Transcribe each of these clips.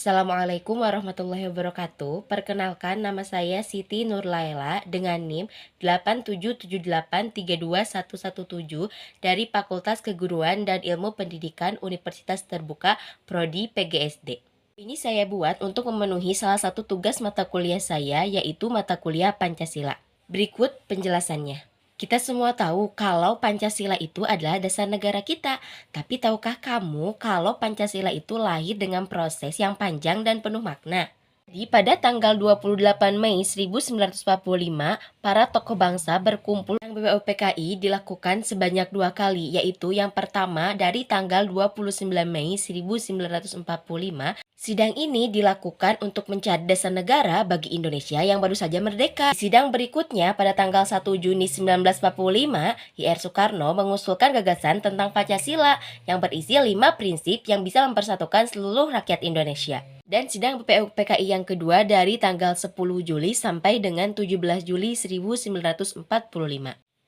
Assalamualaikum warahmatullahi wabarakatuh. Perkenalkan, nama saya Siti Nurlaila dengan NIM 8778321117 dari Fakultas Keguruan dan Ilmu Pendidikan Universitas Terbuka Prodi PGSD. Ini saya buat untuk memenuhi salah satu tugas mata kuliah saya, yaitu mata kuliah Pancasila. Berikut penjelasannya. Kita semua tahu kalau Pancasila itu adalah dasar negara kita. Tapi tahukah kamu kalau Pancasila itu lahir dengan proses yang panjang dan penuh makna? Jadi pada tanggal 28 Mei 1945, para tokoh bangsa berkumpul. Yang BPUPKI dilakukan sebanyak 2 kali, yaitu yang pertama dari tanggal 29 Mei 1945. Sidang ini dilakukan untuk mencari dasar negara bagi Indonesia yang baru saja merdeka. Di sidang berikutnya pada tanggal 1 Juni 1945, Y.R. Soekarno mengusulkan gagasan tentang Pancasila yang berisi 5 prinsip yang bisa mempersatukan seluruh rakyat Indonesia. Dan sidang BPUPKI yang kedua dari tanggal 10 Juli sampai dengan 17 Juli 1945.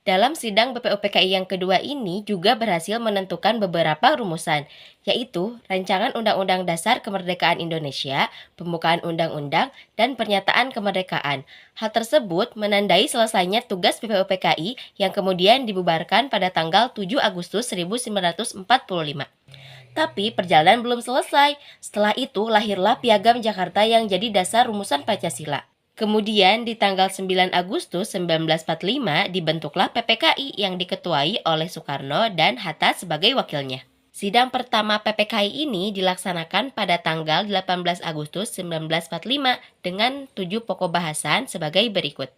Dalam sidang BPUPKI yang kedua ini juga berhasil menentukan beberapa rumusan, yaitu Rancangan Undang-Undang Dasar Kemerdekaan Indonesia, Pembukaan Undang-Undang, dan Pernyataan Kemerdekaan. Hal tersebut menandai selesainya tugas BPUPKI yang kemudian dibubarkan pada tanggal 7 Agustus 1945. Tapi perjalanan belum selesai. Setelah itu lahirlah Piagam Jakarta yang jadi dasar rumusan Pancasila. Kemudian di tanggal 9 Agustus 1945 dibentuklah PPKI yang diketuai oleh Soekarno dan Hatta sebagai wakilnya. Sidang pertama PPKI ini dilaksanakan pada tanggal 18 Agustus 1945 dengan 7 pokok bahasan sebagai berikut.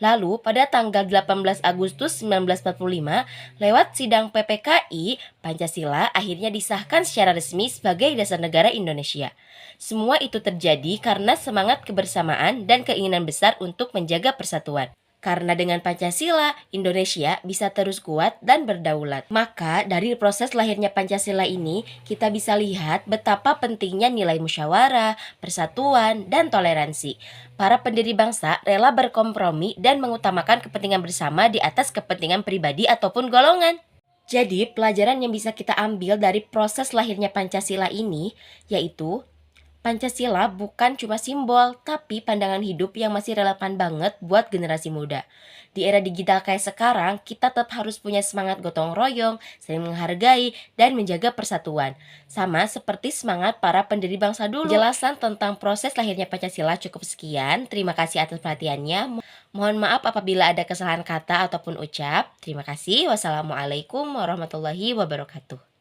Lalu, pada tanggal 18 Agustus 1945, lewat sidang PPKI, Pancasila akhirnya disahkan secara resmi sebagai dasar negara Indonesia. Semua itu terjadi karena semangat kebersamaan dan keinginan besar untuk menjaga persatuan. Karena dengan Pancasila, Indonesia bisa terus kuat dan berdaulat. Maka dari proses lahirnya Pancasila ini, kita bisa lihat betapa pentingnya nilai musyawarah, persatuan, dan toleransi. Para pendiri bangsa rela berkompromi dan mengutamakan kepentingan bersama di atas kepentingan pribadi ataupun golongan. Jadi, pelajaran yang bisa kita ambil dari proses lahirnya Pancasila ini, yaitu Pancasila bukan cuma simbol, tapi pandangan hidup yang masih relevan banget buat generasi muda. Di era digital kayak sekarang, kita tetap harus punya semangat gotong royong, saling menghargai, dan menjaga persatuan. Sama seperti semangat para pendiri bangsa dulu. Penjelasan tentang proses lahirnya Pancasila cukup sekian. Terima kasih atas perhatiannya. Mohon maaf apabila ada kesalahan kata ataupun ucap. Terima kasih. Wassalamualaikum warahmatullahi wabarakatuh.